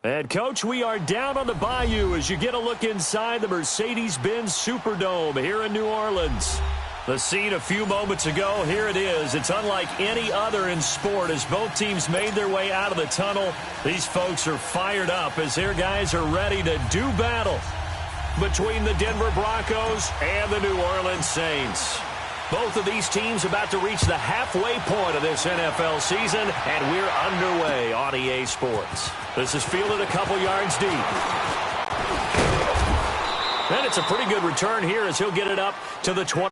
And, Coach, we are down on the bayou as you get a look inside the Mercedes-Benz Superdome here in New Orleans. The scene a few moments ago, here it is. It's unlike any other in sport as both teams made their way out of the tunnel. These folks are fired up as their guys are ready to do battle between the Denver Broncos and the New Orleans Saints. Both of these teams about to reach the halfway point of this NFL season, and we're underway on EA Sports. This is fielded a couple yards deep. And it's a pretty good return here as he'll get it up to the 20.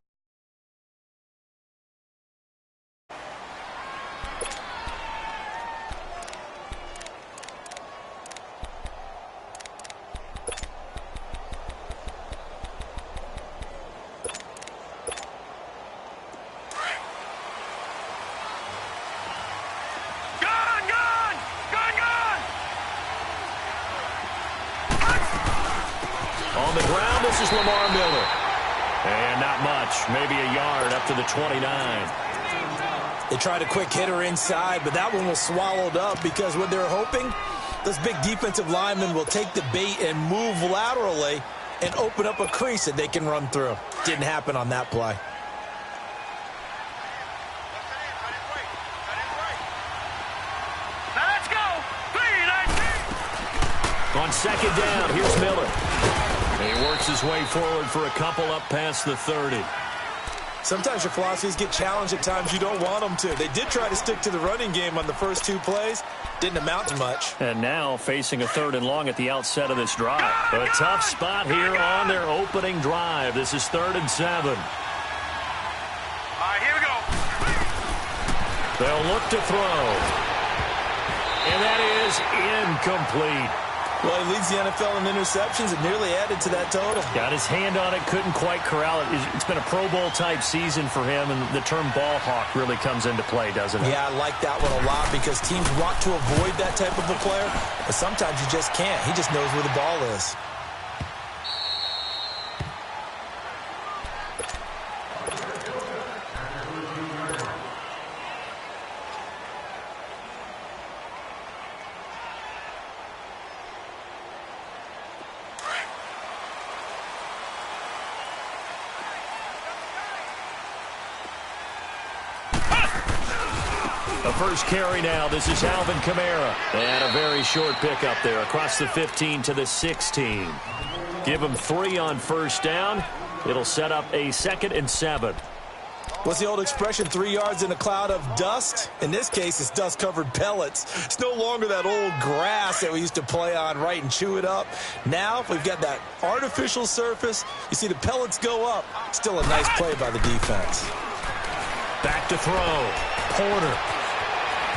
On the ground, this is Lamar Miller. And not much, maybe a yard up to the 29. They tried a quick hitter inside, but that one was swallowed up because what they're hoping, those big defensive linemen will take the bait and move laterally and open up a crease that they can run through. Didn't happen on that play. On second down, here's Miller. He works his way forward for a couple up past the 30. Sometimes your philosophies get challenged at times you don't want them to. They did try to stick to the running game on the first two plays. Didn't amount to much. And now facing a 3rd and long at the outset of this drive. A tough spot here on their opening drive. This is 3rd and 7. All right, here we go. They'll look to throw. And that is incomplete. Well, he leads the NFL in interceptions and nearly added to that total. Got his hand on it, couldn't quite corral it. It's been a Pro Bowl-type season for him, and the term ball hawk really comes into play, doesn't it? Yeah, I like that one a lot because teams want to avoid that type of a player, but sometimes you just can't. He just knows where the ball is. The first carry now. This is Alvin Kamara. And a very short pickup there across the 15 to the 16. Give him 3 on first down. It'll set up a 2nd and 7. What's the old expression, 3 yards in a cloud of dust? In this case, it's dust-covered pellets. It's no longer that old grass that we used to play on, right, and chew it up. Now, we've got that artificial surface. You see the pellets go up. Still a nice play by the defense. Back to throw. Porter.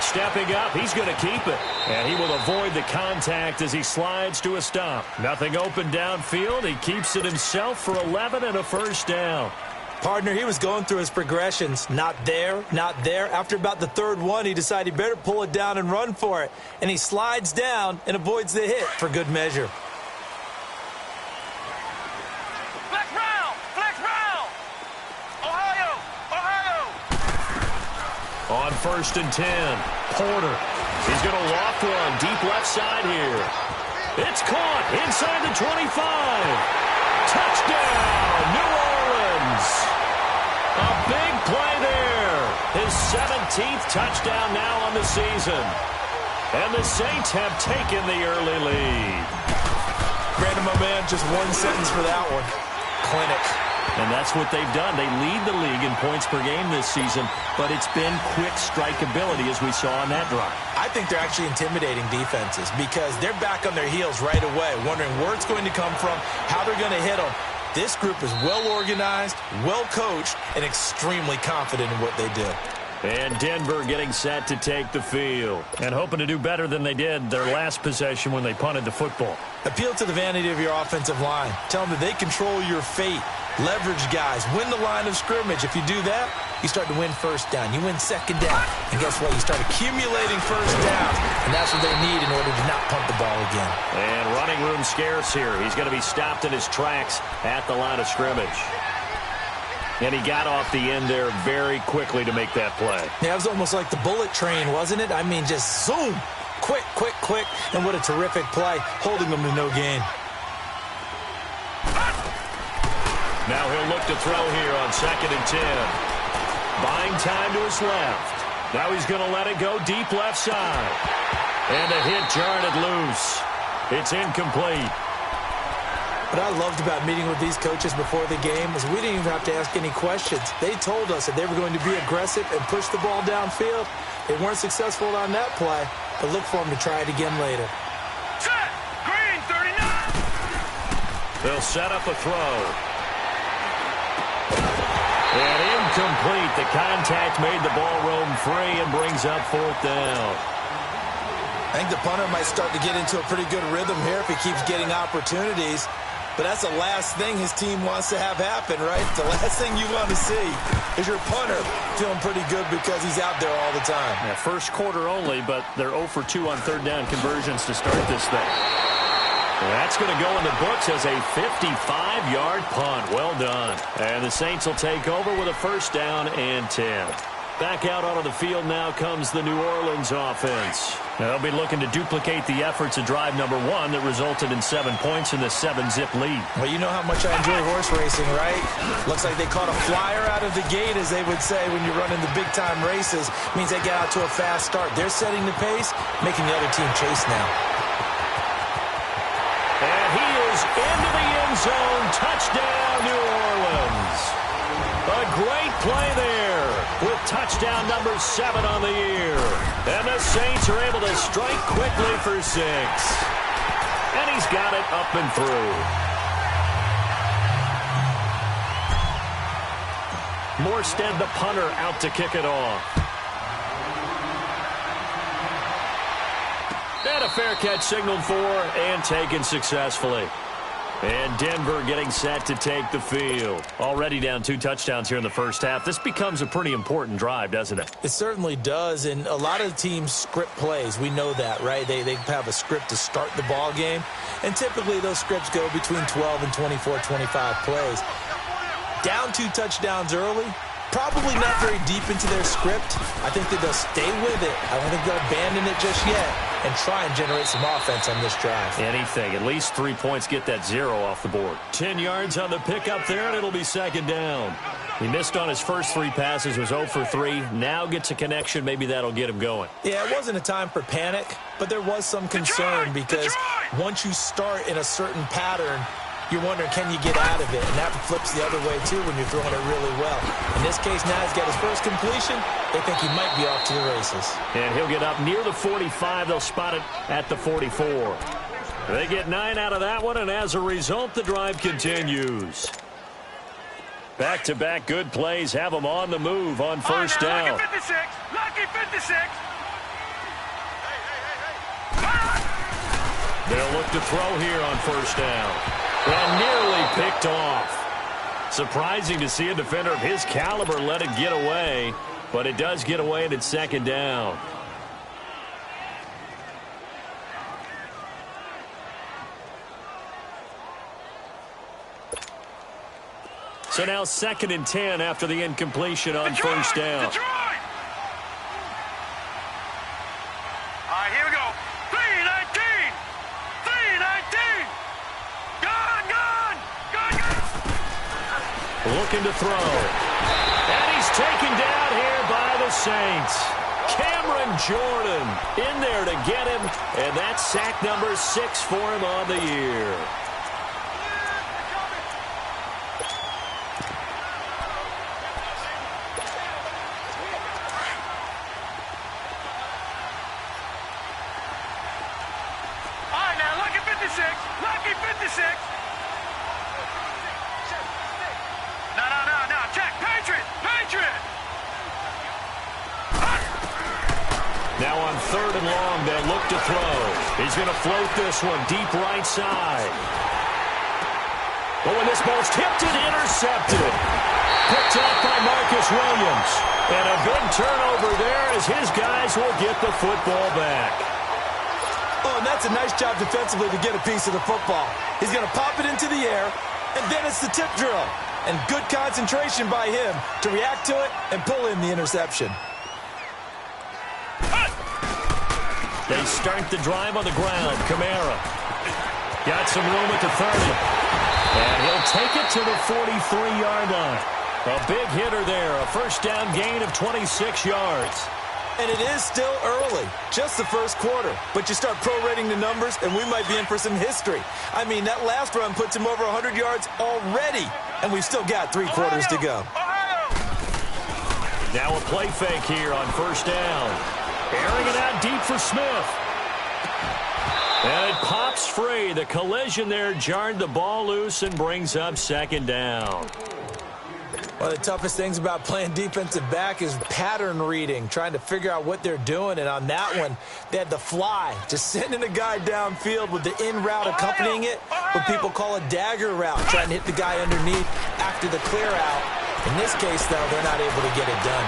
Stepping up, he's going to keep it. And he will avoid the contact as he slides to a stop. Nothing open downfield. He keeps it himself for 11 and a first down. Partner, he was going through his progressions. Not there, not there. After about the 3rd one, he decided he better pull it down and run for it. And he slides down and avoids the hit for good measure. On 1st and 10, Porter. He's going to loft one deep left side here. It's caught inside the 25. Touchdown, New Orleans. A big play there. His 17th touchdown now on the season. And the Saints have taken the early lead. Brandon, my man, just one sentence for that one. Clinic. And that's what they've done. They lead the league in points per game this season, but it's been quick strike ability as we saw on that drive. I think they're actually intimidating defenses because they're back on their heels right away, wondering where it's going to come from, how they're going to hit them. This group is well organized, well coached, and extremely confident in what they do. And Denver getting set to take the field and hoping to do better than they did their last possession when they punted the football. Appeal to the vanity of your offensive line. Tell them that they control your fate. Leverage guys. Win the line of scrimmage. If you do that, you start to win first down. You win second down. And guess what? You start accumulating first downs. And that's what they need in order to not punt the ball again. And running room scarce here. He's going to be stopped in his tracks at the line of scrimmage. And he got off the end there very quickly to make that play. Yeah, it was almost like the bullet train, wasn't it? I mean, just zoom. Quick, quick, quick. And what a terrific play, holding them to no gain. Now he'll look to throw here on 2nd and 10. Buying time to his left. Now he's going to let it go deep left side. And a hit jarred it loose. It's incomplete. What I loved about meeting with these coaches before the game is we didn't even have to ask any questions. They told us that they were going to be aggressive and push the ball downfield. They weren't successful on that play, but look for them to try it again later. Set! Green, 39! They'll set up a throw. And incomplete. The contact made the ball roam free and brings up 4th down. I think the punter might start to get into a pretty good rhythm here if he keeps getting opportunities. But that's the last thing his team wants to have happen, right? The last thing you want to see is your punter feeling pretty good because he's out there all the time. Yeah, first quarter only, but they're 0 for 2 on 3rd down conversions to start this thing. That's going to go in the books as a 55-yard punt. Well done. And the Saints will take over with a 1st down and 10. Back out onto the field now comes the New Orleans offense. They'll be looking to duplicate the efforts of drive number 1 that resulted in 7 points in the 7-zip lead. Well, you know how much I enjoy horse racing, right? Looks like they caught a flyer out of the gate, as they would say when you're running the big-time races. Means they get out to a fast start. They're setting the pace, making the other team chase now. And he is into the end zone. Touchdown, New Orleans. A great play there with touchdown number 7 on the year. And the Saints are able to strike quickly for 6. And he's got it up and through. Morstead, the punter, out to kick it off. And a fair catch signaled for and taken successfully. And Denver getting set to take the field. Already down 2 touchdowns here in the first half. This becomes a pretty important drive, doesn't it? It certainly does, and a lot of teams script plays. We know that, right? They have a script to start the ball game, and typically those scripts go between 12 and 24, 25 plays. Down 2 touchdowns early, probably not very deep into their script. I think that they'll stay with it. I don't think they'll abandon it just yet and try and generate some offense on this drive. Anything. At least 3 points, get that 0 off the board. 10 yards on the pickup there, and it'll be 2nd down. He missed on his first 3 passes, was 0 for 3. Now gets a connection. Maybe that'll get him going. Yeah, it wasn't a time for panic, but there was some concern because once you start in a certain pattern, you're wondering, can you get out of it? And that flips the other way, too, when you're throwing it really well. In this case, now he's got his first completion. They think he might be off to the races. And he'll get up near the 45. They'll spot it at the 44. They get 9 out of that one, and as a result, the drive continues. Back-to-back good plays have them on the move on 1st down. Lucky 56! Lucky 56! They'll look to throw here on 1st down. And nearly picked off. Surprising to see a defender of his caliber let it get away, but it does get away and it's 2nd down. So now 2nd and 10 after the incompletion on 1st down. Detroit! All right, here we go. 3-19! 3-19! Looking to throw. And he's taken down here by the Saints. Cameron Jordan in there to get him. And that's sack number 6 for him on the year. All right, now, lucky 56. Lucky 56. No. Check. Patriot. Now on 3rd and long, they'll look to throw. He's going to float this one deep right side. Oh, and this ball's tipped and intercepted. Picked up by Marcus Williams. And a big turnover there as his guys will get the football back. Oh, and that's a nice job defensively to get a piece of the football. He's going to pop it into the air, and then it's the tip drill. And good concentration by him to react to it and pull in the interception. They start the drive on the ground. Kamara got some room at the 30. And he'll take it to the 43-yard line. A big hitter there. A first down gain of 26 yards. And it is still early, just the first quarter. But you start prorating the numbers, and we might be in for some history. I mean, that last run puts him over 100 yards already, and we've still got 3 quarters to go. Now a play fake here on first down. Airing it out deep for Smith. And it pops free. The collision there jarred the ball loose and brings up second down. One of the toughest things about playing defensive back is pattern reading, trying to figure out what they're doing. And on that one, they had the fly, just sending a guy downfield with the in route accompanying it, what people call a dagger route, trying to hit the guy underneath after the clear out. In this case, though, they're not able to get it done.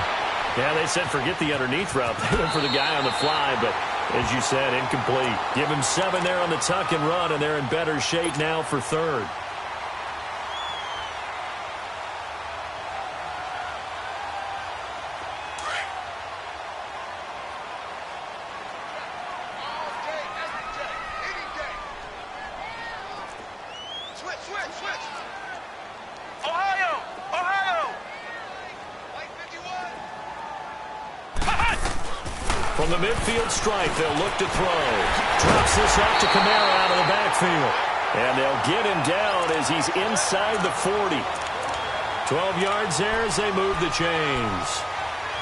Yeah, they said forget the underneath route. They went for the guy on the fly, but as you said, incomplete. Give him 7 there on the tuck and run, and they're in better shape now for third. From the midfield stripe, they'll look to throw. Drops this out to Kamara out of the backfield. And they'll get him down as he's inside the 40. 12 yards there as they move the chains.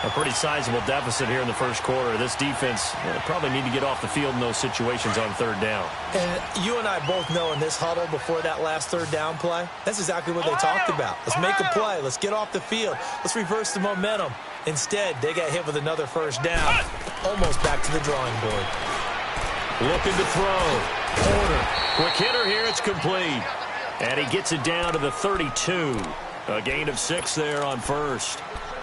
A pretty sizable deficit here in the first quarter. This defense probably need to get off the field in those situations on third down. And you and I both know in this huddle before that last third down play, that's exactly what they talked about. Let's make a play. Let's get off the field. Let's reverse the momentum. Instead, they got hit with another first down. Almost back to the drawing board. Looking to throw. Porter. Quick hitter here. It's complete. And he gets it down to the 32. A gain of 6 there on first.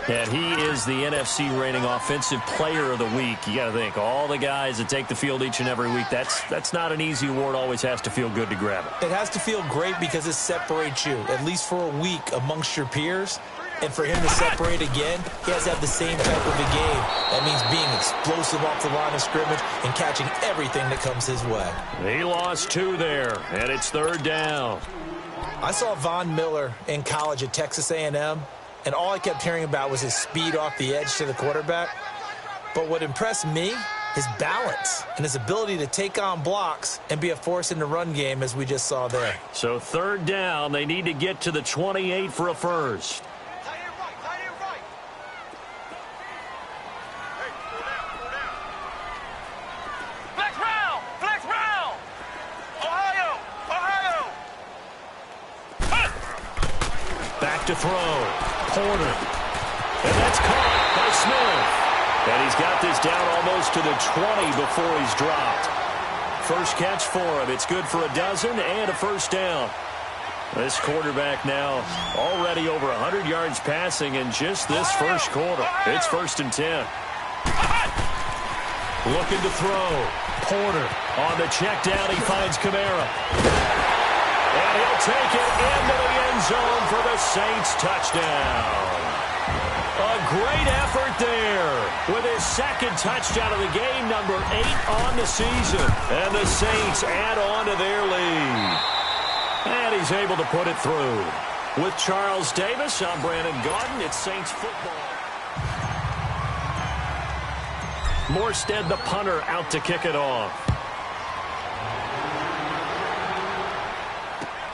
And he is the NFC reigning offensive player of the week. You got to think, all the guys that take the field each and every week, that's not an easy award. Always has to feel good to grab it. It has to feel great because it separates you, at least for a week, amongst your peers. And for him to separate again, he has to have the same type of a game. That means being explosive off the line of scrimmage and catching everything that comes his way. He lost 2 there, and it's third down. I saw Von Miller in college at Texas A&M. And all I kept hearing about was his speed off the edge to the quarterback. But what impressed me, his balance and his ability to take on blocks and be a force in the run game, as we just saw there. So third down, they need to get to the 28 for a first. Back to throw. Porter. And that's caught by Smith. And he's got this down almost to the 20 before he's dropped. First catch for him. It's good for a dozen and a first down. This quarterback now already over 100 yards passing in just this first quarter. It's 1st and 10. Looking to throw. Porter on the check down. He finds Kamara. And he'll take it into the end zone for the Saints touchdown. A great effort there with his second touchdown of the game, number 8 on the season. And the Saints add on to their lead. And he's able to put it through. With Charles Davis, I'm Brandon Gaudin. It's Saints football. Morstead, the punter, out to kick it off.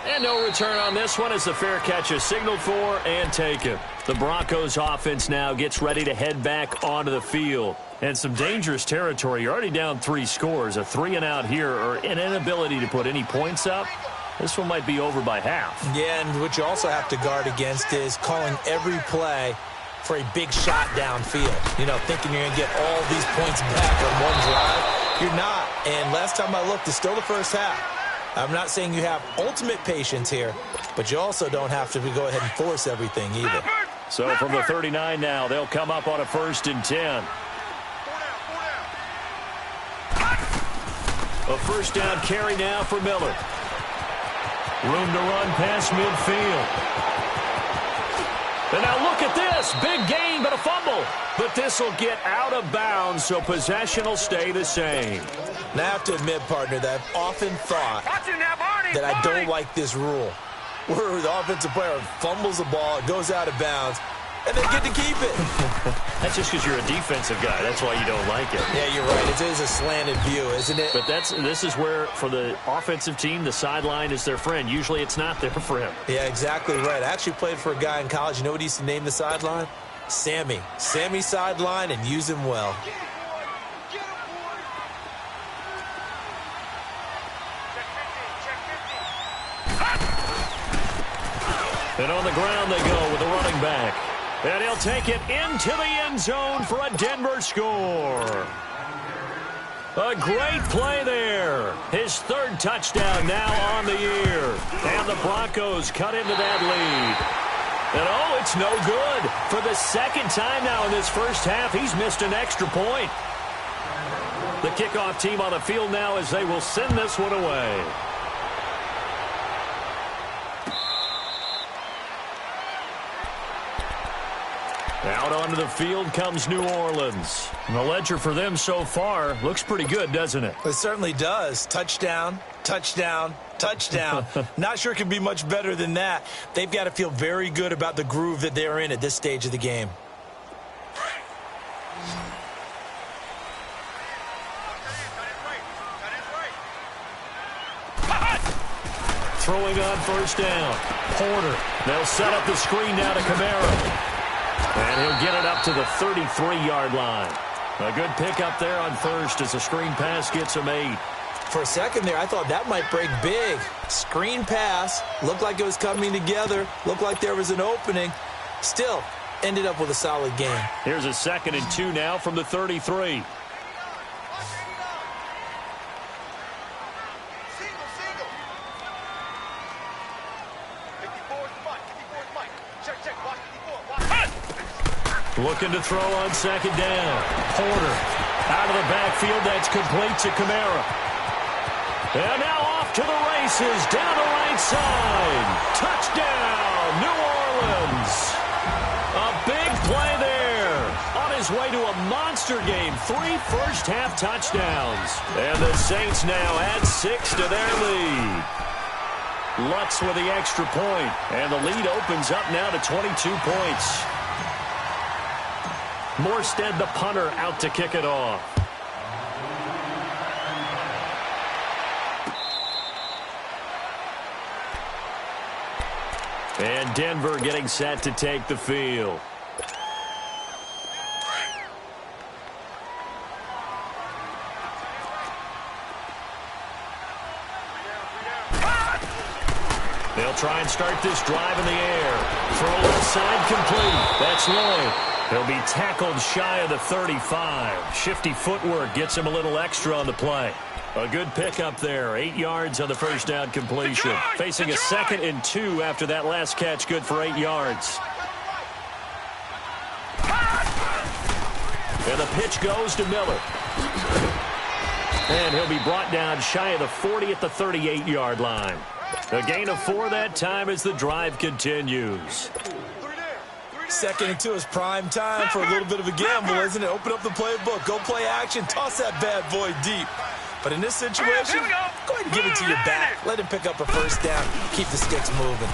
And no return on this one as the fair catch is signaled for and taken. The Broncos offense now gets ready to head back onto the field. And some dangerous territory. You're already down 3 scores. A 3-and-out here or an inability to put any points up. This one might be over by half. Yeah, and what you also have to guard against is calling every play for a big shot downfield. You know, thinking you're going to get all these points back on one drive. You're not. And last time I looked, it's still the first half. I'm not saying you have ultimate patience here, but you also don't have to go ahead and force everything either. So from the 39 now, they'll come up on a 1st and 10. A first down carry now for Miller. Room to run past midfield. And now look at this. Big gain, but a fumble. But this will get out of bounds, so possession will stay the same. Now, I have to admit, partner, that I've often thought that I don't like this rule, where the offensive player fumbles the ball, it goes out of bounds, and they get to keep it. That's just because you're a defensive guy. That's why you don't like it. Yeah, you're right. It is a slanted view, isn't it? But this is where, for the offensive team, the sideline is their friend. Usually it's not there for him. Yeah, exactly right. I actually played for a guy in college. You know what he used to name the sideline? Sammy. Sammy sideline, and use him well. And on the ground they go with the running back. And he'll take it into the end zone for a Denver score. A great play there. His third touchdown now on the year. And the Broncos cut into that lead. And oh, it's no good. For the second time now in this first half, he's missed an extra point. The kickoff team on the field now as they will send this one away. Out onto the field comes New Orleans. And the ledger for them so far looks pretty good, doesn't it? It certainly does. Touchdown, touchdown, touchdown. Not sure it can be much better than that. They've got to feel very good about the groove that they're in at this stage of the game. Throwing on first down. Porter. They'll set up the screen now to Kamara. And he'll get it up to the 33-yard line. A good pickup there on first as a screen pass gets him 8. For a second there, I thought that might break big. Screen pass. Looked like it was coming together. Looked like there was an opening. Still, ended up with a solid game. Here's a 2nd and 2 now from the 33. Looking to throw on 2nd down. Porter out of the backfield. That's complete to Kamara. And now off to the races down the right side. Touchdown, New Orleans. A big play there. On his way to a monster game. 3 first-half touchdowns. And the Saints now add 6 to their lead. Lutz with the extra point. And the lead opens up now to 22 points. Morstead, the punter, out to kick it off. And Denver getting set to take the field. They'll try and start this drive in the air. Throw left side complete. That's Lloyd. He'll be tackled shy of the 35. Shifty footwork gets him a little extra on the play. A good pickup there. 8 yards on the first down completion. Facing a 2nd and 2 after that last catch. Good for 8 yards. And the pitch goes to Miller. And he'll be brought down shy of the 40 at the 38-yard line. A gain of 4 that time as the drive continues. 2nd and 2 is prime time for a little bit of a gamble, isn't it? Open up the playbook. Go play action. Toss that bad boy deep. But in this situation, go ahead and give it to your back. Let him pick up a first down. Keep the sticks moving.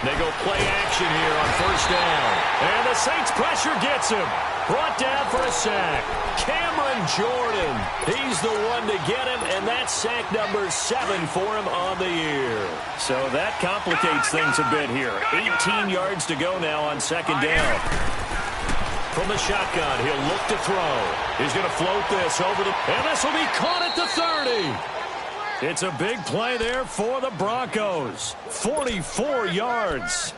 They go play action here on first down. And the Saints pressure gets him. Brought down for a sack. Cameron Jordan. He's the one to get him, and that's sack number 7 for him on the year. So that complicates things a bit here. 18 yards to go now on 2nd down. From the shotgun, he'll look to throw. He's going to float this over the... And this will be caught at the 30. It's a big play there for the Broncos. 44 yards.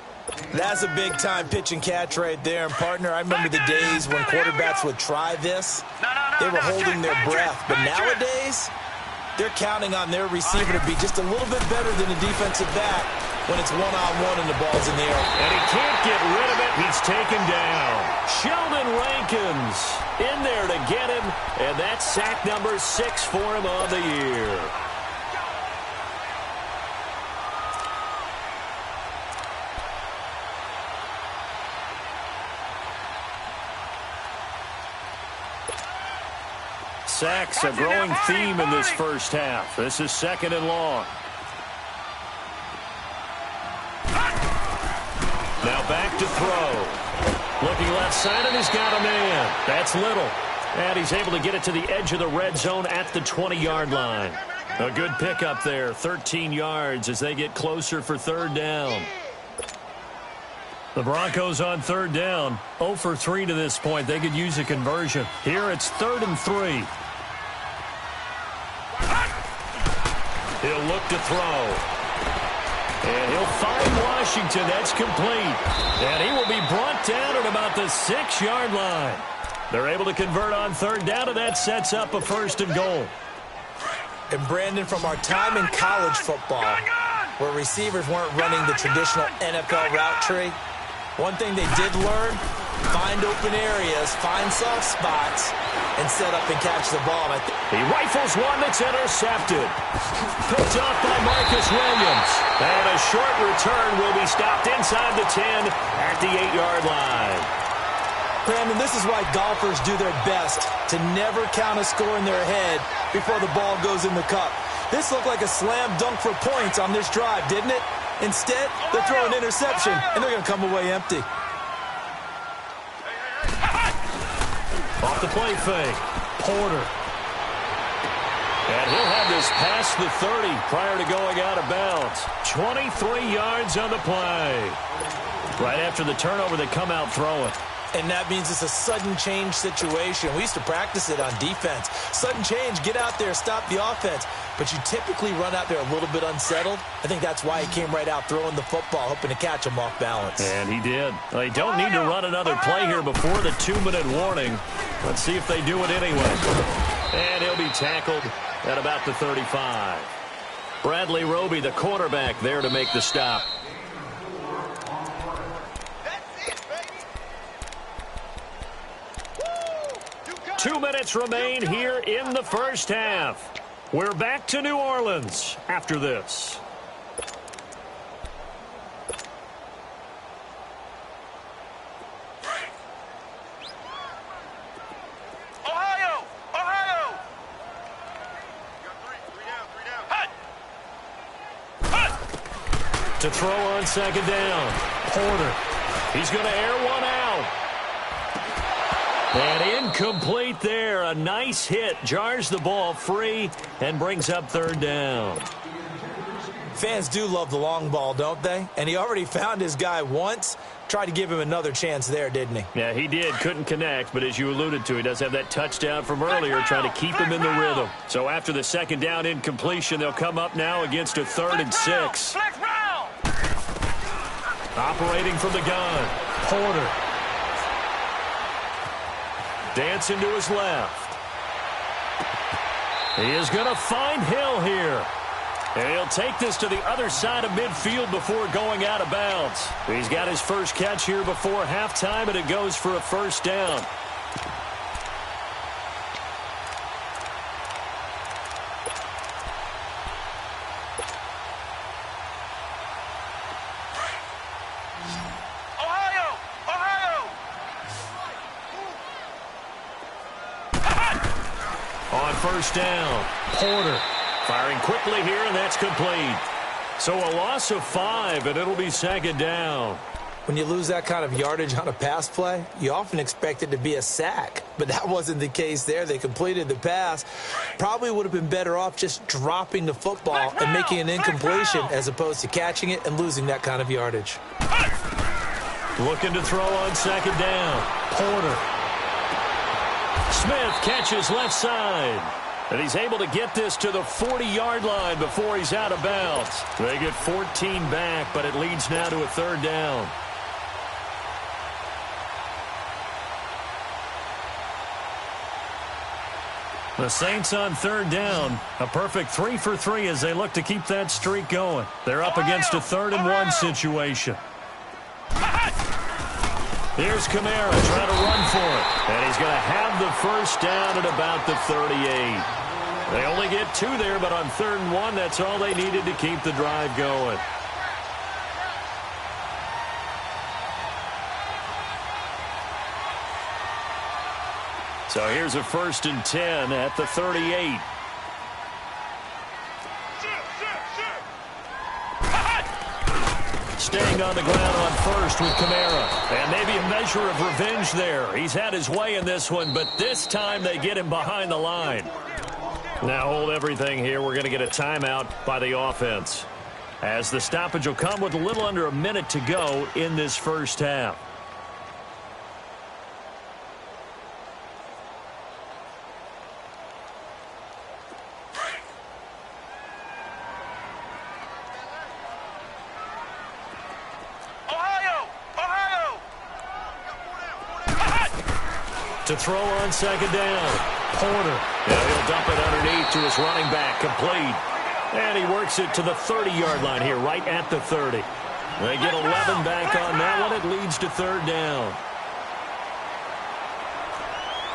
That's a big-time pitch and catch right there. And, partner, I remember the days when quarterbacks would try this. They were holding their breath. But nowadays, they're counting on their receiver to be just a little bit better than a defensive back when it's one-on-one and the ball's in the air. And he can't get rid of it. He's taken down. Sheldon Rankins in there to get him. And that's sack number 6 for him on the year. sacks a growing theme in this first half. This is 2nd and long. Now back to throw. Looking left side, and he's got a man. That's Little. And he's able to get it to the edge of the red zone at the 20-yard line. A good pickup there, 13 yards as they get closer for 3rd down. The Broncos on 3rd down, 0 for 3 to this point. They could use a conversion. Here it's 3rd and 3. He'll look to throw. And he'll find Washington. That's complete. And he will be brought down at about the 6-yard line. They're able to convert on 3rd down, and that sets up a 1st and goal. And Brandon, from our time in college football, where receivers weren't running the traditional NFL route tree, one thing they did learn, find open areas, find soft spots, and set up and catch the ball. He rifles one that's intercepted. Picked off by Marcus Williams. And a short return will be stopped inside the 10 at the 8-yard line. Brandon, this is why golfers do their best to never count a score in their head before the ball goes in the cup. This looked like a slam dunk for points on this drive, didn't it? Instead, they're throwing an interception, and they're going to come away empty. Off the play fake, Porter. And he'll have this past the 30 prior to going out of bounds. 23 yards on the play. Right after the turnover, they come out throwing. And that means it's a sudden change situation. We used to practice it on defense. Sudden change, get out there, stop the offense. But you typically run out there a little bit unsettled. I think that's why he came right out throwing the football, hoping to catch him off balance. And he did. They don't need to run another play here before the 2-minute warning. Let's see if they do it anyway. And he'll be tackled at about the 35. Bradley Roby, the quarterback, there to make the stop. Two minutes remain here in the first half. We're back to New Orleans after this. Ohio! Ohio! To throw on 2nd down. Porter. He's going to air one out. And incomplete there. A nice hit. Jars the ball free and brings up 3rd down. Fans do love the long ball, don't they? And he already found his guy once. Tried to give him another chance there, didn't he? Yeah, he did. Couldn't connect, but as you alluded to, he does have that touchdown from earlier, trying to keep him in the rhythm. So after the 2nd down incompletion, they'll come up now against a 3rd and 6. Operating from the gun, Porter. Dancing to his left. He is going to find Hill here. And he'll take this to the other side of midfield before going out of bounds. He's got his first catch here before halftime, and it goes for a 1st down. On 1st down, Porter firing quickly here, and that's complete. So a loss of 5, and it'll be 2nd down. When you lose that kind of yardage on a pass play, you often expect it to be a sack. But that wasn't the case there. They completed the pass. Probably would have been better off just dropping the football and making an incompletion as opposed to catching it and losing that kind of yardage. Looking to throw on 2nd down, Porter. Smith catches left side. And he's able to get this to the 40-yard line before he's out of bounds. They get 14 back, but it leads now to a 3rd down. The Saints on 3rd down. A perfect 3 for 3 as they look to keep that streak going. They're up against a 3rd and 1 situation. Here's Kamara trying to run for it. And he's going to have the 1st down at about the 38. They only get 2 there, but on 3rd and 1, that's all they needed to keep the drive going. So here's a 1st and 10 at the 38. Staying on the ground on first with Kamara. And maybe a measure of revenge there. He's had his way in this one, but this time they get him behind the line. Now hold everything here. We're going to get a timeout by the offense, as the stoppage will come with a little under a minute to go in this first half. To throw on 2nd down. Porter. And he'll dump it underneath to his running back. Complete. And he works it to the 30-yard line here, right at the 30. They get 11 back on that one. It leads to 3rd down.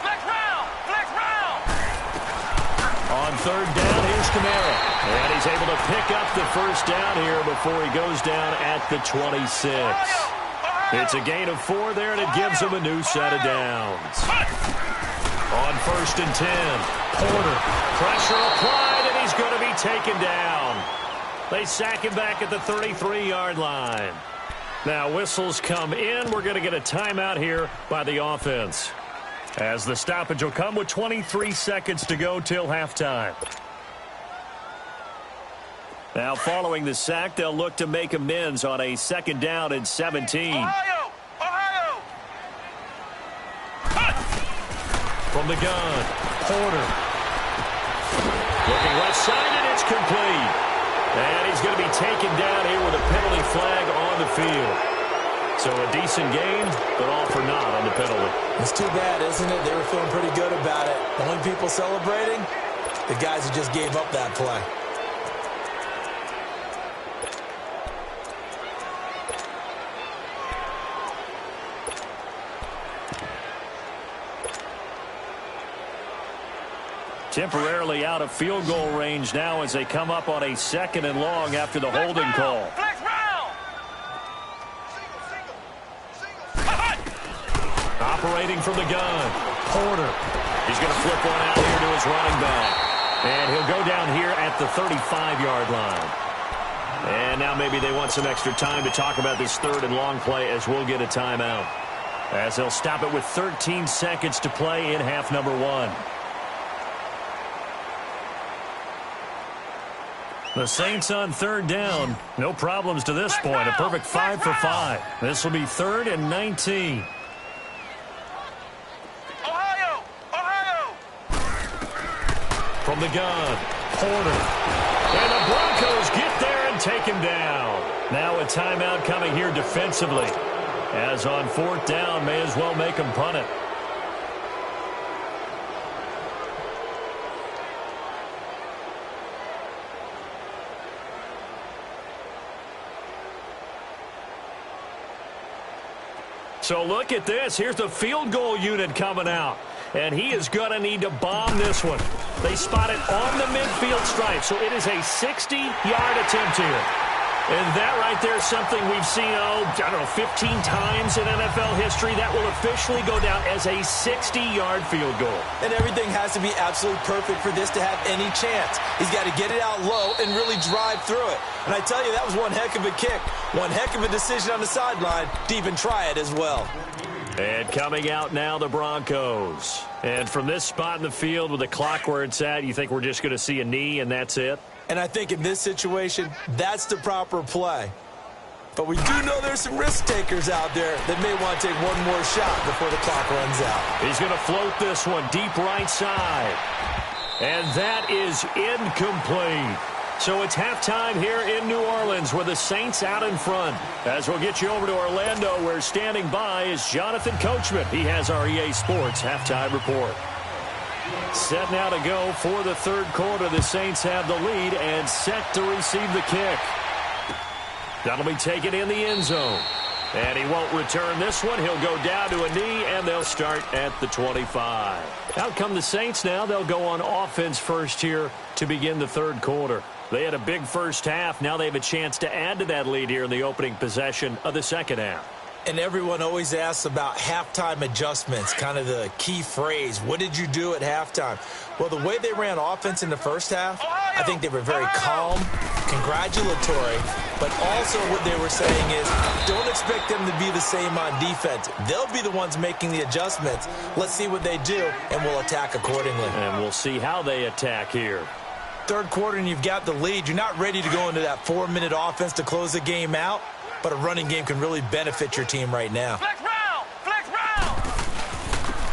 Flex round! Flex round! On 3rd down, here's Kamara. And he's able to pick up the 1st down here before he goes down at the 26. It's a gain of 4 there, and it gives him a new set of downs. On 1st and 10, Porter. Pressure applied, and he's going to be taken down. They sack him back at the 33-yard line. Now whistles come in. We're going to get a timeout here by the offense, as the stoppage will come with 23 seconds to go till halftime. Now, following the sack, they'll look to make amends on a 2nd down and 17. Ohio! Ohio! From the gun, Porter. Looking left side, and it's complete. And he's going to be taken down here with a penalty flag on the field. So a decent gain, but all for naught on the penalty. It's too bad, isn't it? They were feeling pretty good about it. The only people celebrating, the guys who just gave up that play. Temporarily out of field goal range now as they come up on a 2nd and long after the holding call. Flex round! Operating from the gun, Porter. He's going to flip one out here to his running back. And he'll go down here at the 35-yard line. And now maybe they want some extra time to talk about this 3rd and long play, as we'll get a timeout, as they'll stop it with 13 seconds to play in half number 1. The Saints on 3rd down. No problems to this point. A perfect 5 for 5. This will be 3rd and 19. Ohio! Ohio! From the gun, Porter. And the Broncos get there and take him down. Now a timeout coming here defensively, as on 4th down, may as well make them punt it. So look at this. Here's the field goal unit coming out. And he is going to need to bomb this one. They spot it on the midfield stripe. So it is a 60-yard attempt here. And that right there is something we've seen, I don't know, 15 times in NFL history. That will officially go down as a 60-yard field goal. And everything has to be absolutely perfect for this to have any chance. He's got to get it out low and really drive through it. And I tell you, that was one heck of a kick. One heck of a decision on the sideline to even try it as well. And coming out now, the Broncos. And from this spot in the field with the clock where it's at, you think we're just going to see a knee and that's it? And I think in this situation, that's the proper play. But we do know there's some risk takers out there that may want to take one more shot before the clock runs out. He's going to float this one deep right side. And that is incomplete. So it's halftime here in New Orleans with the Saints out in front. As we'll get you over to Orlando, where standing by is Jonathan Coachman. He has our EA Sports halftime report. Set now to go for the 3rd quarter. The Saints have the lead and set to receive the kick. That'll be taken in the end zone. And he won't return this one. He'll go down to a knee, and they'll start at the 25. Out come the Saints now. They'll go on offense first here to begin the 3rd quarter. They had a big first half. Now they have a chance to add to that lead here in the opening possession of the 2nd half. And everyone always asks about halftime adjustments, kind of the key phrase. What did you do at halftime? Well, the way they ran offense in the first half, I think they were very calm, congratulatory, but also what they were saying is don't expect them to be the same on defense. They'll be the ones making the adjustments. Let's see what they do, and we'll attack accordingly. And we'll see how they attack here. Third quarter, and you've got the lead. You're not ready to go into that 4-minute offense to close the game out, but a running game can really benefit your team right now. Flex round! Flex round!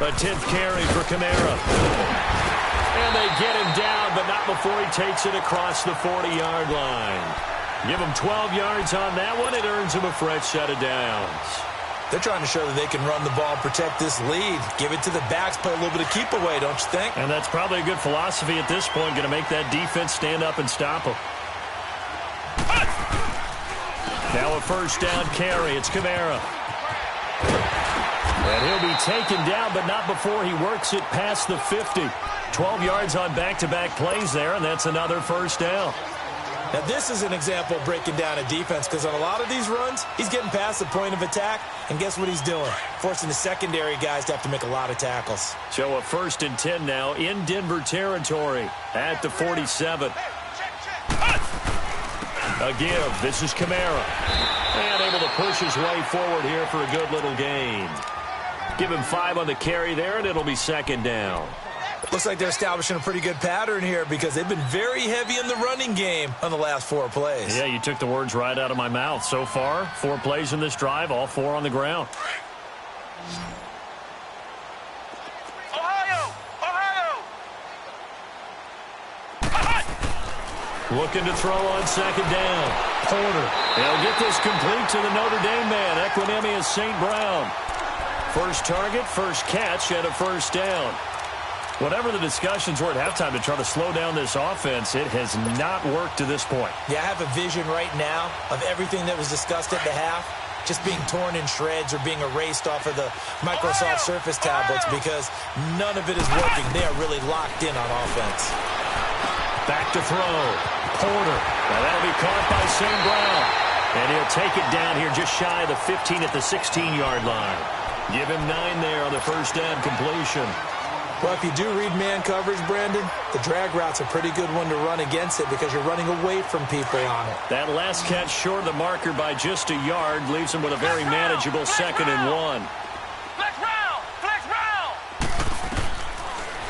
A 10th carry for Kamara. And they get him down, but not before he takes it across the 40-yard line. Give him 12 yards on that one. It earns him a fresh set of downs. They're trying to show that they can run the ball and protect this lead. Give it to the backs, play a little bit of keep away, don't you think? And that's probably a good philosophy at this point, going to make that defense stand up and stop them. Now a first down carry. It's Kamara. And he'll be taken down, but not before he works it past the 50. 12 yards on back-to-back plays there, and that's another first down. Now, this is an example of breaking down a defense, because on a lot of these runs, he's getting past the point of attack, and guess what he's doing? Forcing the secondary guys to have to make a lot of tackles. So a 1st and 10 now in Denver territory at the 47. A give. This is Kamara. And able to push his way forward here for a good little gain. Give him 5 on the carry there, and it'll be 2nd down. Looks like they're establishing a pretty good pattern here because they've been very heavy in the running game on the last 4 plays. Yeah, you took the words right out of my mouth. So far, 4 plays in this drive, all 4 on the ground. Ohio! Looking to throw on 2nd down. Porter. They'll get this complete to the Notre Dame man, Equinemius St. Brown. First target, first catch, and a first down. Whatever the discussions were at halftime to try to slow down this offense, it has not worked to this point. Yeah, I have a vision right now of everything that was discussed at the half just being torn in shreds or being erased off of the Microsoft Surface tablets because none of it is working. They are really locked in on offense. Back to throw. Porter. Now that'll be caught by St. Brown. And he'll take it down here just shy of the 15 at the 16-yard line. Give him 9 there on the first down completion. Well, if you do read man coverage, Brandon, the drag route's a pretty good one to run against it because you're running away from people on it. That last catch short of the marker by just a yard leaves him with a very manageable 2nd and 1. Flex round! Flex round!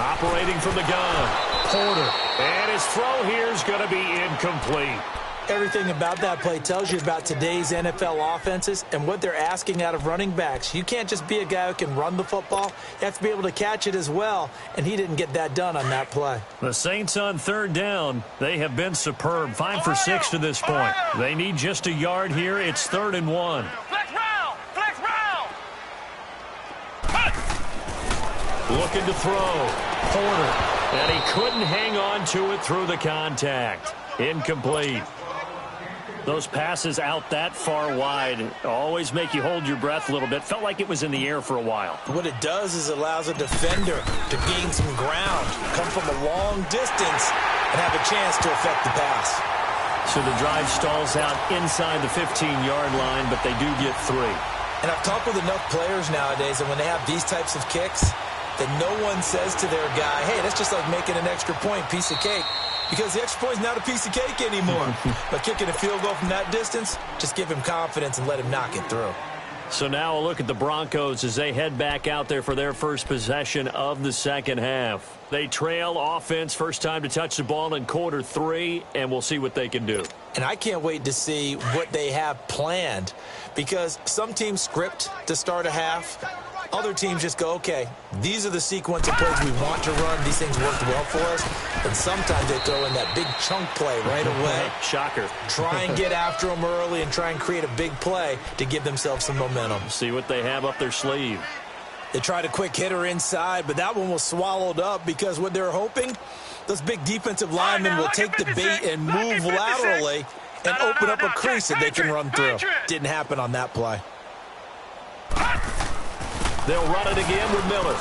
Operating from the gun. Porter. And his throw here is going to be incomplete. Everything about that play tells you about today's NFL offenses and what they're asking out of running backs. You can't just be a guy who can run the football. You have to be able to catch it as well, and he didn't get that done on that play. The Saints on 3rd down, they have been superb. 5 for 6 to this point. They need just a yard here. It's 3rd and 1. Flex round! Flex round! Looking to throw. Porter. And he couldn't hang on to it through the contact. Incomplete. Those passes out that far wide always make you hold your breath a little bit. Felt like it was in the air for a while. What it does is it allows a defender to gain some ground, come from a long distance, and have a chance to affect the pass. So the drive stalls out inside the 15-yard line, but they do get 3. And I've talked with enough players nowadays, and when they have these types of kicks, that no one says to their guy, hey, that's just like making an extra point, piece of cake. Because the extra point is not a piece of cake anymore. But kicking a field goal from that distance, just give him confidence and let him knock it through. So now a look at the Broncos as they head back out there for their first possession of the 2nd half. They trail offense, first time to touch the ball in quarter 3, and we'll see what they can do. And I can't wait to see what they have planned because some teams script to start a half. Other teams just go, okay, these are the sequence of plays we want to run. These things worked well for us. And sometimes they throw in that big chunk play right away. Shocker. Try and get after them early and try and create a big play to give themselves some momentum. See what they have up their sleeve. They tried a quick hitter inside, but that one was swallowed up because what they're hoping, those big defensive linemen will take the bait and move laterally and open up a crease that they can run through. Didn't happen on that play. They'll run it again with Miller.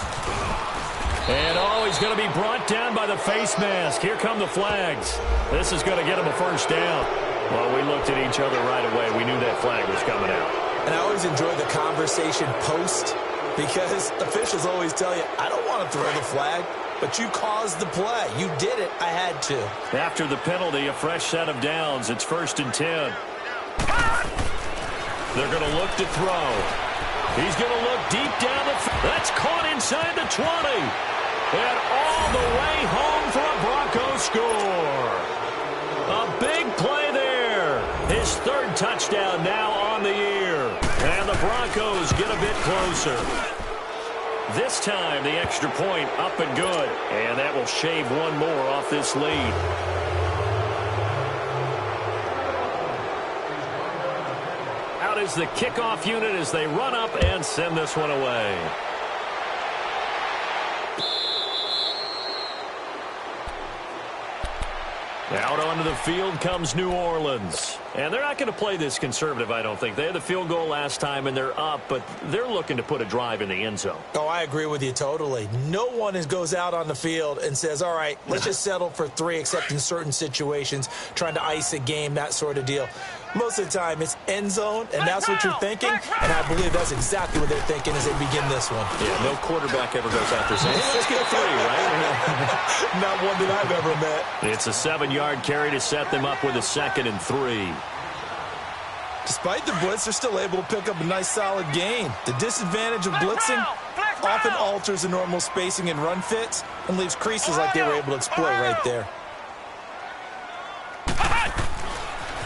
And, he's going to be brought down by the face mask. Here come the flags. This is going to get him a first down. Well, we looked at each other right away. We knew that flag was coming out. And I always enjoy the conversation post because officials always tell you, I don't want to throw the flag, but you caused the play. You did it. I had to. After the penalty, a fresh set of downs. It's 1st and 10. They're going to look to throw. He's going to look deep down the field. That's caught inside the 20. And all the way home for a Broncos score. A big play there. His 3rd touchdown now on the year. And the Broncos get a bit closer. This time, the extra point up and good. And that will shave one more off this lead. Out is the kickoff unit as they run up and send this one away. Out onto the field comes New Orleans. And they're not going to play this conservative, I don't think. They had the field goal last time, and they're up, but they're looking to put a drive in the end zone. Oh, I agree with you totally. No one goes out on the field and says, all right, let's just settle for 3, except in certain situations, trying to ice a game, that sort of deal. Most of the time, it's end zone, and that's what you're thinking, and I believe that's exactly what they're thinking as they begin this one. Yeah, no quarterback ever goes out there saying, hey, let's get 3, right? Not one that I've ever met. It's a 7-yard carry to set them up with a 2nd and 3. Despite the blitz, they're still able to pick up a nice, solid gain. The disadvantage of blitzing often alters the normal spacing and run fits and leaves creases like they were able to exploit right there.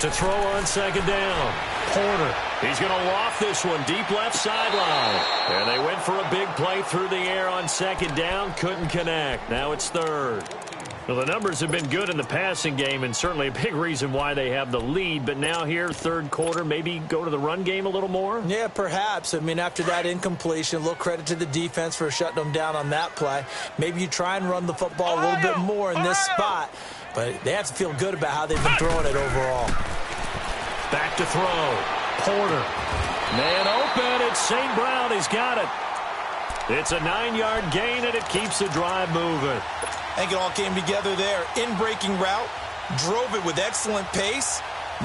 To throw on 2nd down. Porter. He's going to loft this one deep left sideline. And they went for a big play through the air on 2nd down. Couldn't connect. Now it's 3rd. Well, the numbers have been good in the passing game and certainly a big reason why they have the lead. But now here, 3rd quarter, maybe go to the run game a little more? Yeah, perhaps. I mean, after that incompletion, a little credit to the defense for shutting them down on that play. Maybe you try and run the football a little bit more in this spot. But they have to feel good about how they've been throwing it overall. Back to throw. Porter. Man open. It's St. Brown. He's got it. It's a 9-yard gain, and it keeps the drive moving. I think it all came together there. In-breaking route. Drove it with excellent pace.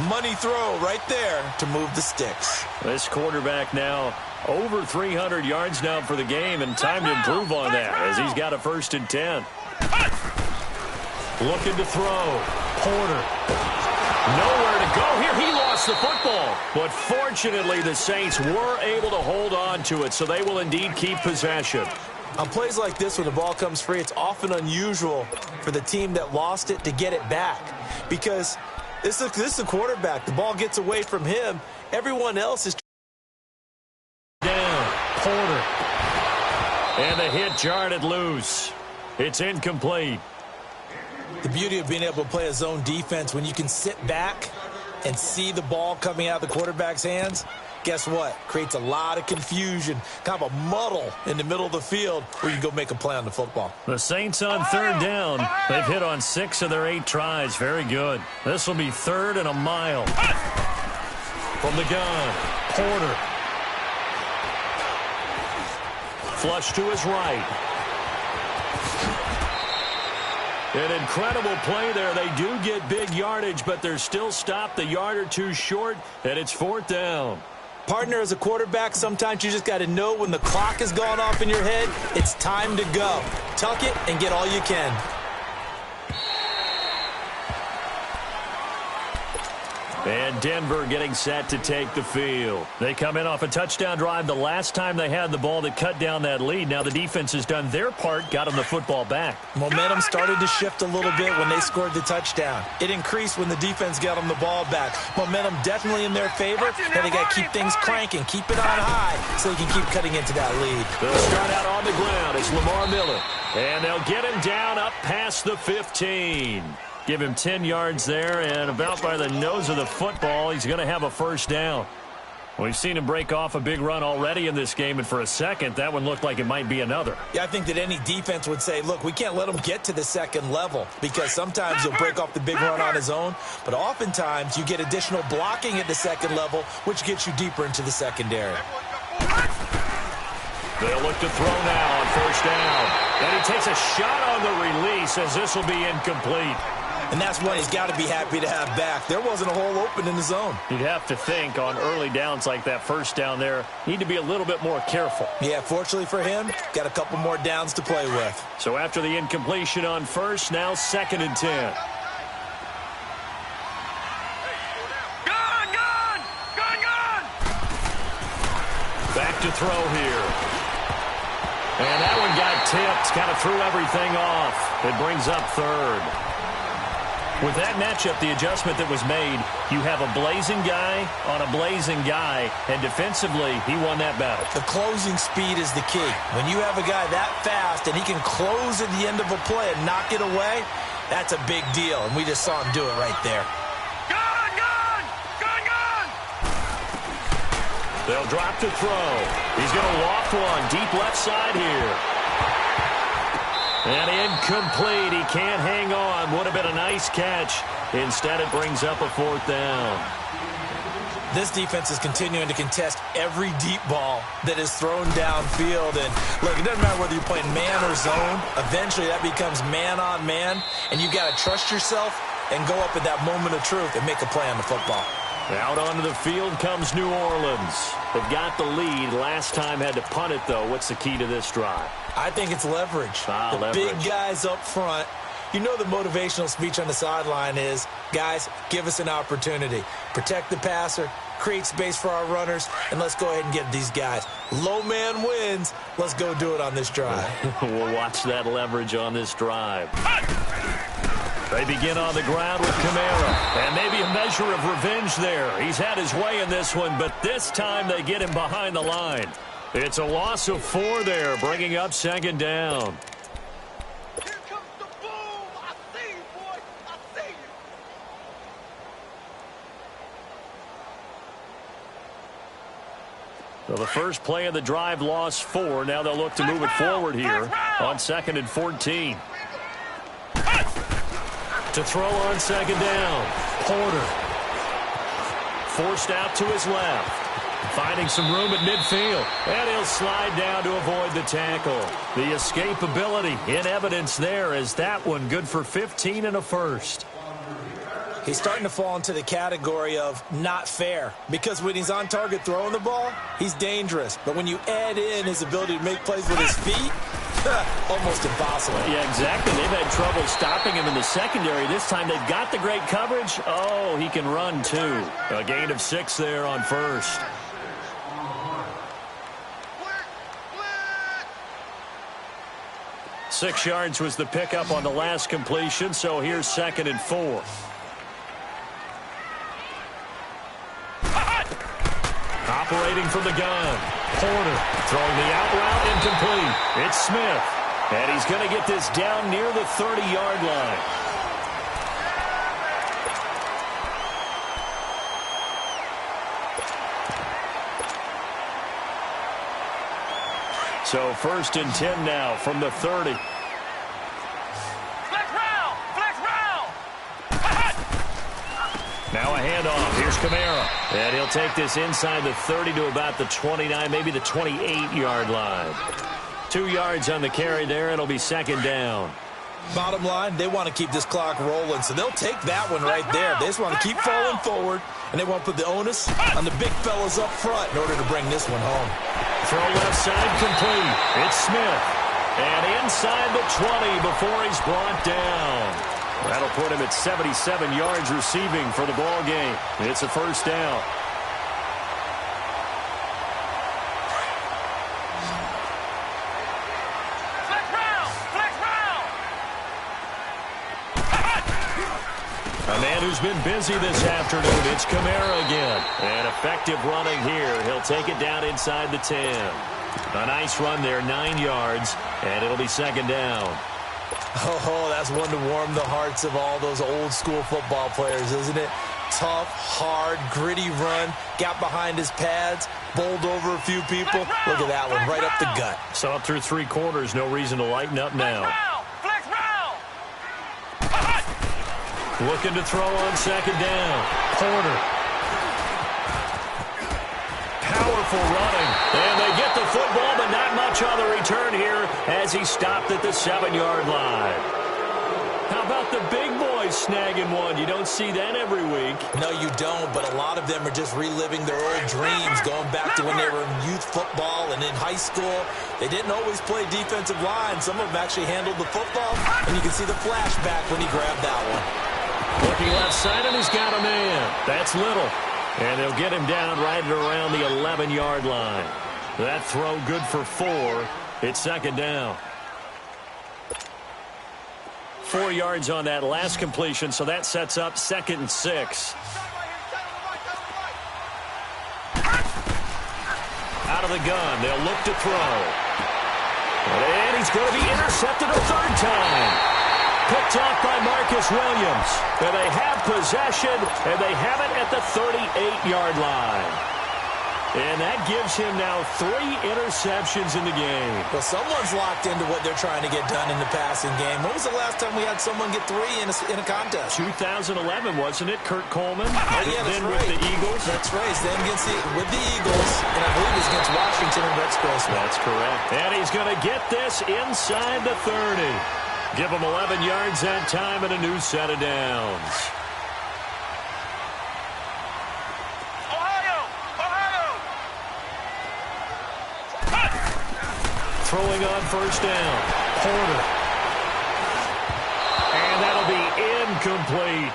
Money throw right there to move the sticks. This quarterback now over 300 yards now for the game, and time to improve on that as he's got a 1st and 10. Looking to throw. Porter. Nowhere to go here. He lost the football. But fortunately, the Saints were able to hold on to it, so they will indeed keep possession. On plays like this, when the ball comes free, it's often unusual for the team that lost it to get it back. Because this is a quarterback. The ball gets away from him. Everyone else is down. Porter. And the hit jarred it loose. It's incomplete. The beauty of being able to play a zone defense when you can sit back and see the ball coming out of the quarterback's hands, guess what? Creates a lot of confusion, kind of a muddle in the middle of the field where you go make a play on the football. The Saints on 3rd down. They've hit on 6 of their 8 tries. Very good. This will be 3rd and a mile. From the gun, Porter. Flush to his right. An incredible play there. They do get big yardage, but they're still stopped a yard or 2 short, and it's 4th down. Partner, as a quarterback, sometimes you just got to know when the clock has gone off in your head, it's time to go. Tuck it and get all you can. And Denver getting set to take the field. They come in off a touchdown drive the last time they had the ball to cut down that lead. Now the defense has done their part, got them the football back. Momentum started to shift a little bit when they scored the touchdown. It increased when the defense got them the ball back. Momentum definitely in their favor. Now they got to keep things cranking, keep it on high so they can keep cutting into that lead. They'll start out on the ground. It's Lamar Miller. And they'll get him down up past the 15. Give him 10 yards there, and about by the nose of the football, he's going to have a 1st down. We've seen him break off a big run already in this game, and for a second, that one looked like it might be another. Yeah, I think that any defense would say, look, we can't let him get to the 2nd level because sometimes he'll break off the big run on his own, but oftentimes you get additional blocking at the 2nd level, which gets you deeper into the secondary. They'll look to throw now on 1st down. And he takes a shot on the release as this will be incomplete. And that's one he's got to be happy to have back. There wasn't a hole open in the zone. You'd have to think on early downs like that first down there, need to be a little bit more careful. Yeah, fortunately for him, got a couple more downs to play with. So after the incompletion on first, now 2nd and 10. Back to throw here. And that one got tipped, kind of threw everything off. It brings up 3rd. With that matchup, the adjustment that was made, you have a blazing guy on a blazing guy, and defensively, he won that battle. The closing speed is the key. When you have a guy that fast and he can close at the end of a play and knock it away, that's a big deal, and we just saw him do it right there. They'll drop to throw. He's going to loft one deep left side here. And incomplete. He can't hang on. Would have been a nice catch. Instead, it brings up a 4th down. This defense is continuing to contest every deep ball that is thrown downfield. And, look, it doesn't matter whether you're playing man or zone. Eventually, that becomes man on man. And you've got to trust yourself and go up at that moment of truth and make a play on the football. Out onto the field comes New Orleans. They've got the lead. Last time had to punt it, though. What's the key to this drive? I think it's leverage. Leverage. Big guys up front. You know the motivational speech on the sideline is, guys, give us an opportunity. Protect the passer, create space for our runners, and let's go ahead and get these guys. Low man wins. Let's go do it on this drive. We'll watch that leverage on this drive. They begin on the ground with Kamara. And maybe a measure of revenge there. He's had his way in this one, but this time they get him behind the line. It's a loss of 4 there, bringing up 2nd down. Here comes the boom. I see you, boy. I see you. So the first play of the drive lost 4. Now they'll look to move it forward here on 2nd and 14. To throw on 2nd down. Porter. Forced out to his left. Finding some room at midfield. And he'll slide down to avoid the tackle. The escapability in evidence there as that one good for 15 and a first. He's starting to fall into the category of not fair. Because when he's on target throwing the ball, he's dangerous. But when you add in his ability to make plays with his feet, almost impossible. Yeah, exactly. They've had trouble stopping him in the secondary. This time they've got the great coverage. Oh, he can run too. A gain of 6 there on first. Six yards was the pickup on the last completion, so here's 2nd and 4. Operating from the gun. Porter throwing the out route incomplete. It's Smith. And he's going to get this down near the 30-yard line. So 1st and 10 now from the 30. Now a handoff. Here's Kamara. And he'll take this inside the 30 to about the 29, maybe the 28-yard line. 2 yards on the carry there. It'll be 2nd down. Bottom line, they want to keep this clock rolling, so they'll take that one right there. They just want to keep falling forward, and they want to put the onus on the big fellas up front in order to bring this one home. Throw left side complete. It's Smith. And inside the 20 before he's brought down. That'll put him at 77 yards receiving for the ball game. It's a 1st down. A man who's been busy this afternoon. It's Kamara again. And effective running here. He'll take it down inside the 10. A nice run there, 9 yards, and it'll be 2nd down. Oh, that's one to warm the hearts of all those old school football players, isn't it? Tough, hard, gritty run. Got behind his pads, bowled over a few people. Look at that one, right up the gut. Saw it through 3 quarters. No reason to lighten up now. Looking to throw on 2nd down. Porter. Powerful running. And they get the football, but not much on the return here as he stopped at the 7-yard line. How about the big boys snagging one? You don't see that every week. No, you don't, but a lot of them are just reliving their old dreams, going back to when they were in youth football and in high school. They didn't always play defensive line. Some of them actually handled the football, and you can see the flashback when he grabbed that one. Looking left side, and he's got a man. That's Little. And they'll get him down right at around the 11-yard line. That throw good for 4. It's second down. 4 yards on that last completion, so that sets up 2nd and 6. Out of the gun, they'll look to throw. And he's going to be intercepted a third time. Picked off by Marcus Williams. And they have possession, and they have it at the 38-yard line. And that gives him now 3 interceptions in the game. Well, someone's locked into what they're trying to get done in the passing game. When was the last time we had someone get 3 in a contest? 2011, wasn't it? Kurt Coleman. Yeah, that's then right. with the Eagles. That's right. Then with the Eagles, and I believe it's against Washington and Rex Grossman. That's correct. And he's going to get this inside the 30. Give him 11 yards that time and a new set of downs. Throwing on first down. Porter. And that'll be incomplete.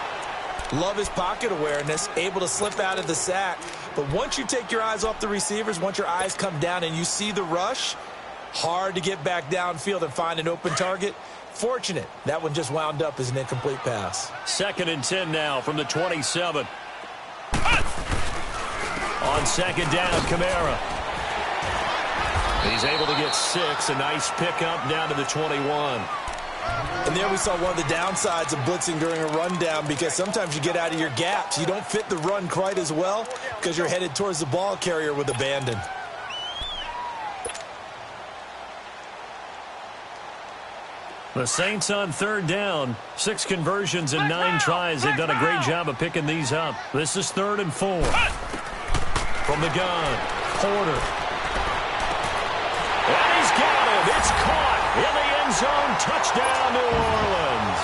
Love his pocket awareness, able to slip out of the sack. But once you take your eyes off the receivers, once your eyes come down and you see the rush, hard to get back downfield and find an open target. Fortunate, that one just wound up as an incomplete pass. 2nd and 10 now from the 27. On second down, Kamara. He's able to get 6. A nice pickup down to the 21. And there we saw one of the downsides of blitzing during a rundown, because sometimes you get out of your gaps. You don't fit the run quite as well because you're headed towards the ball carrier with abandon. The Saints on third down. 6 conversions and 9 tries. They've done a great job of picking these up. This is 3rd and 4. From the gun, Porter. And he's got it. It's caught in the end zone. Touchdown, New Orleans.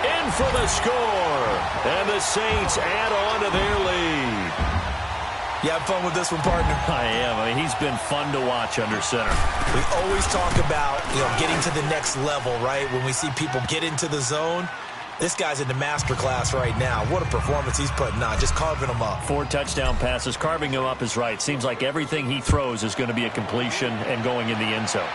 In for the score. And the Saints add on to their lead. You have fun with this one, partner? I am. I mean, he's been fun to watch under center. We always talk about, getting to the next level, right? When we see people get into the zone, this guy's in the master class right now. What a performance he's putting on, just carving them up. 4 touchdown passes. Carving him up is right. Seems like everything he throws is going to be a completion and going in the end zone.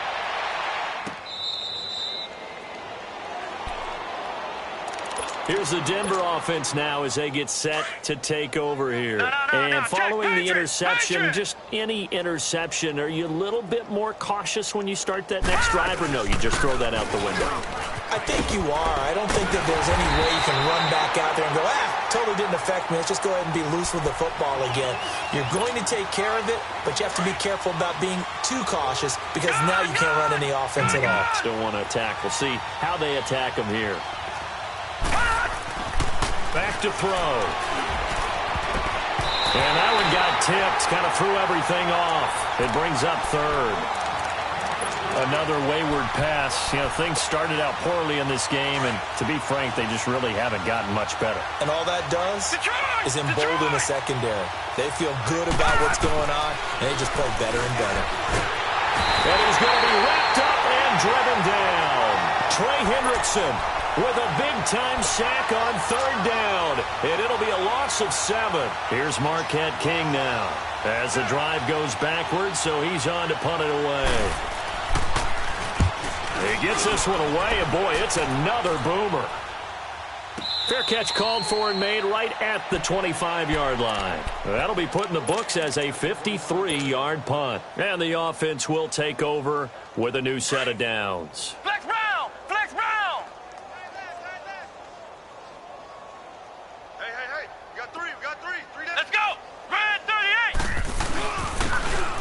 Here's the Denver offense now as they get set to take over here. And following the interception, just any interception, are you a little bit more cautious when you start that next drive, or no, you just throw that out the window? I think you are. I don't think that there's any way you can run back out there and go, totally didn't affect me. Let's just go ahead and be loose with the football again. You're going to take care of it, but you have to be careful about being too cautious, because now you can't run any offense at all. Still want to attack. We'll see how they attack him here. Back to throw. And that one got tipped. Kind of threw everything off. It brings up 3rd. Another wayward pass. Things started out poorly in this game, and to be frank, they just really haven't gotten much better. And all that does is embolden the secondary. They feel good about what's going on, and they just play better and better. And he's going to be wrapped up and driven down. Trey Hendrickson with a big-time sack on 3rd down. And it'll be a loss of 7. Here's Marquette King now as the drive goes backwards, so he's on to punt it away. He gets this one away, and boy, it's another boomer. Fair catch called for and made right at the 25-yard line. That'll be put in the books as a 53-yard punt. And the offense will take over with a new set of downs. Flex round! Flex round! Hey. We got 3. Three down. Let's go! Red 38!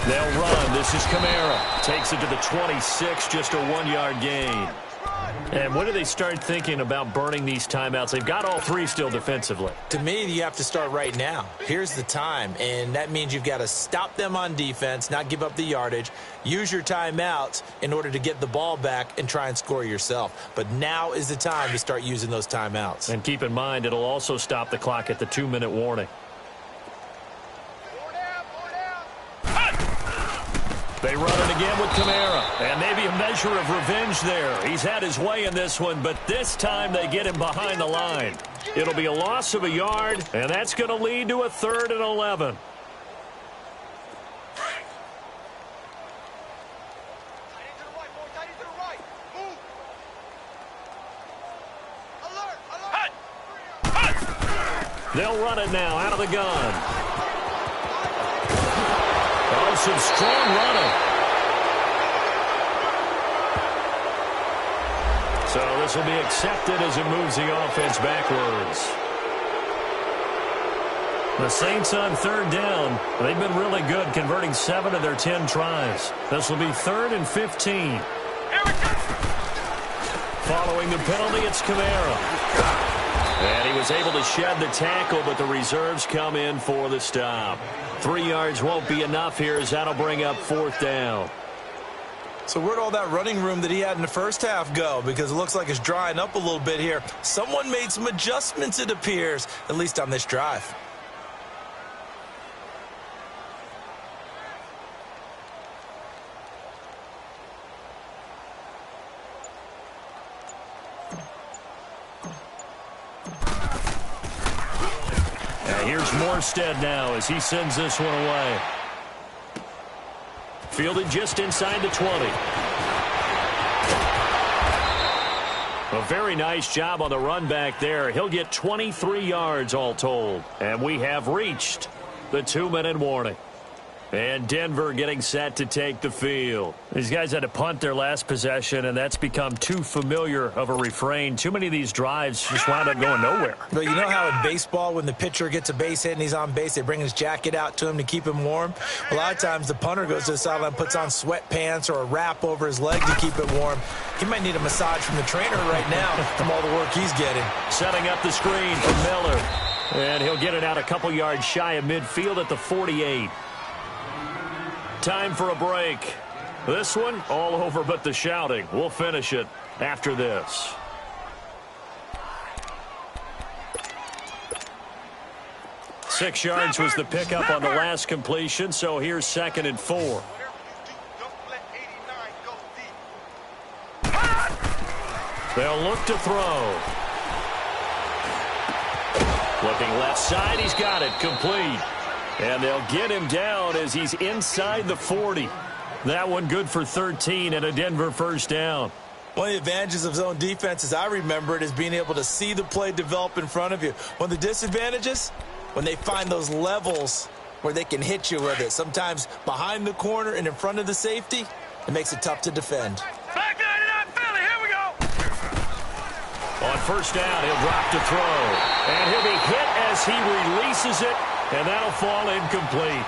They'll run. This is Kamara. Takes it to the 26, just a 1-yard gain. And when do they start thinking about burning these timeouts? They've got all three still defensively. To me, you have to start right now. Here's the time, and that means you've got to stop them on defense, not give up the yardage, use your timeouts in order to get the ball back and try and score yourself. But now is the time to start using those timeouts. And keep in mind, it'll also stop the clock at the 2-minute warning. They run it again with Kamara, and maybe a measure of revenge there. He's had his way in this one, but this time they get him behind the line. It'll be a loss of a yard, and that's going to lead to a 3rd and 11. They'll run it now out of the gun. Oh, some strong running. So this will be accepted as it moves the offense backwards. The Saints on 3rd down. They've been really good, converting 7 of their 10 tries. This will be 3rd and 15. Following the penalty, it's Kamara. And he was able to shed the tackle, but the reserves come in for the stop. 3 yards won't be enough here as that'll bring up 4th down. So where'd all that running room that he had in the first half go? Because it looks like it's drying up a little bit here. Someone made some adjustments, it appears, at least on this drive. Here's Morstead now as he sends this one away. Fielded just inside the 20. A very nice job on the run back there. He'll get 23 yards all told. And we have reached the 2-minute warning. And Denver getting set to take the field. These guys had to punt their last possession, and that's become too familiar of a refrain. Too many of these drives just wound up going nowhere. But you know how in baseball, when the pitcher gets a base hit and he's on base, they bring his jacket out to him to keep him warm? A lot of times the punter goes to the sideline, puts on sweatpants or a wrap over his leg to keep it warm. He might need a massage from the trainer right now from all the work he's getting. Setting up the screen for Miller. And he'll get it out a couple yards shy of midfield at the 48. Time for a break. This one all over but the shouting. We'll finish it after this. Six yards was the pickup on the last completion, so here's 2nd and 4. They'll look to throw. Looking left side, he's got it, complete. And they'll get him down as he's inside the 40. That one good for 13 and a Denver 1st down. One of the advantages of zone defense, as I remember it, is being able to see the play develop in front of you. One of the disadvantages, when they find those levels where they can hit you with it. Sometimes behind the corner and in front of the safety, it makes it tough to defend. Back 99 Philly, here we go. On 1st down, he'll drop to throw. And he'll be hit as he releases it. And that'll fall incomplete.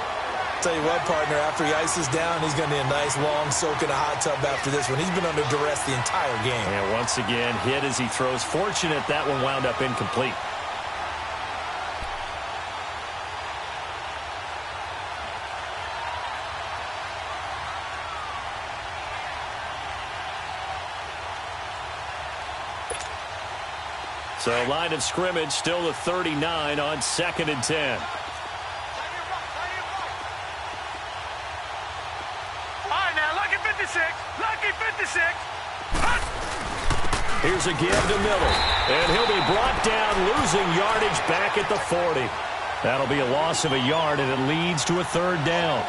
Tell you what, partner, after he ices down, he's going to need a nice long soak in a hot tub after this one. He's been under duress the entire game. And once again, hit as he throws. Fortunate that one wound up incomplete. So line of scrimmage still the 39 on 2nd and 10. Lucky 56. Here's a give to Miller. And he'll be brought down, losing yardage back at the 40. That'll be a loss of a yard, and it leads to a 3rd down.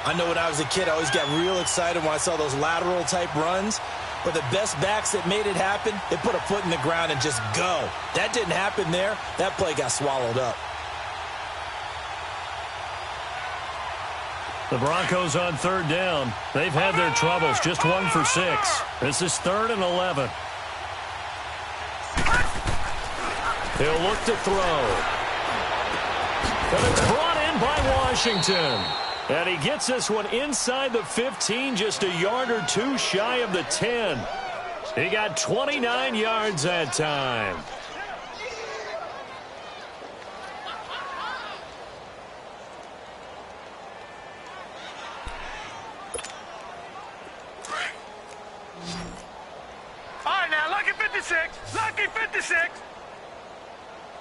I know when I was a kid, I always got real excited when I saw those lateral-type runs. But the best backs that made it happen, they put a foot in the ground and just go. That didn't happen there. That play got swallowed up. The Broncos on 3rd down. They've had their troubles, just 1 for 6. This is 3rd and 11. He'll look to throw. And it's brought in by Washington. And he gets this one inside the 15, just a yard or two shy of the 10. He got 29 yards that time. All right, now, lucky 56. Lucky 56.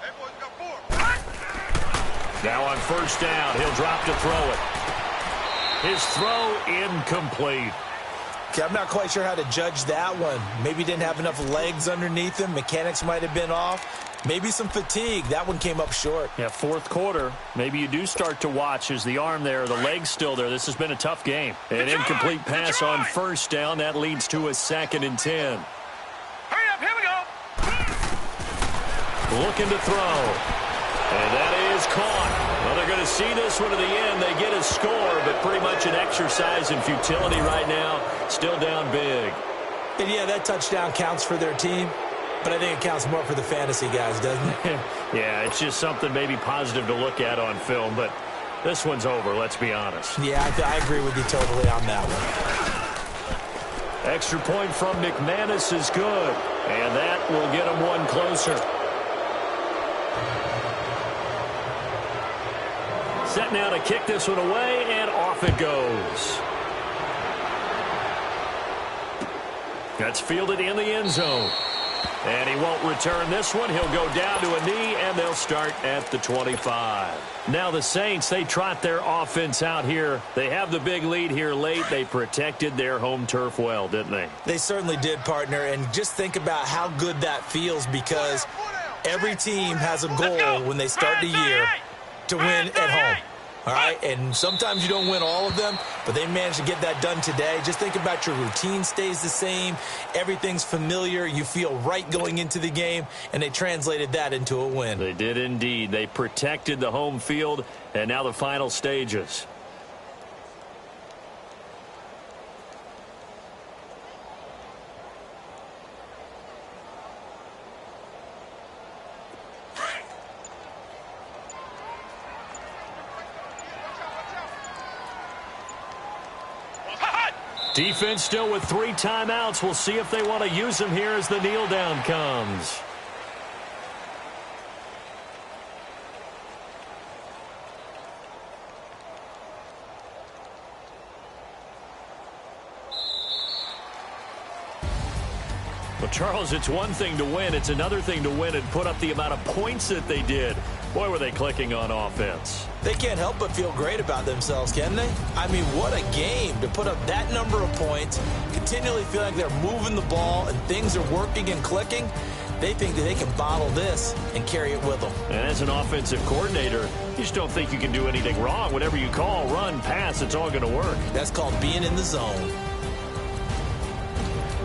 Hey, boys, got 4. Now on first down, he'll drop to throw it. His throw incomplete. Okay, I'm not quite sure how to judge that one. Maybe he didn't have enough legs underneath him. Mechanics might have been off. Maybe some fatigue. That one came up short. Yeah, fourth quarter. Maybe you do start to watch as the arm there, the leg's still there. This has been a tough game. An incomplete pass on first down. That leads to a 2nd and 10. Hurry up, here we go. Looking to throw. And that is caught. Well, they're going to see this one to the end. They get a score, but pretty much an exercise in futility right now. Still down big. And yeah, that touchdown counts for their team, but I think it counts more for the fantasy guys, doesn't it? Yeah, it's just something maybe positive to look at on film, but this one's over, let's be honest. Yeah, I agree with you totally on that one. Extra point from McManus is good, and that will get him one closer. Set now to kick this one away, and off it goes. That's fielded in the end zone. And he won't return this one. He'll go down to a knee, and they'll start at the 25. Now the Saints, they trot their offense out here. They have the big lead here late. They protected their home turf well, didn't they? They certainly did, partner. And just think about how good that feels, because every team has a goal when they start the year to win at home. All right, and sometimes you don't win all of them, but they managed to get that done today. Just think about your routine stays the same. Everything's familiar. You feel right going into the game, and they translated that into a win. They did indeed. They protected the home field, and now the final stages. Defense still with 3 timeouts. We'll see if they want to use them here as the kneel down comes. Well, Charles, it's one thing to win. It's another thing to win and put up the amount of points that they did. Boy, were they clicking on offense. They can't help but feel great about themselves, can they? I mean, what a game to put up that number of points, continually feel like they're moving the ball and things are working and clicking. They think that they can bottle this and carry it with them. And as an offensive coordinator, you just don't think you can do anything wrong. Whatever you call, run, pass, it's all going to work. That's called being in the zone.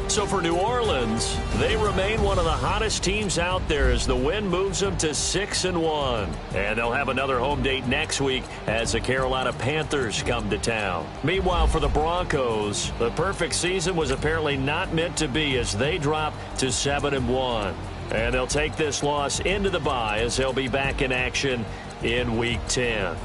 So for New Orleans, they remain one of the hottest teams out there as the win moves them to 6-1. And they'll have another home date next week as the Carolina Panthers come to town. Meanwhile, for the Broncos, the perfect season was apparently not meant to be as they drop to 7-1. And they'll take this loss into the bye as they'll be back in action in Week 10.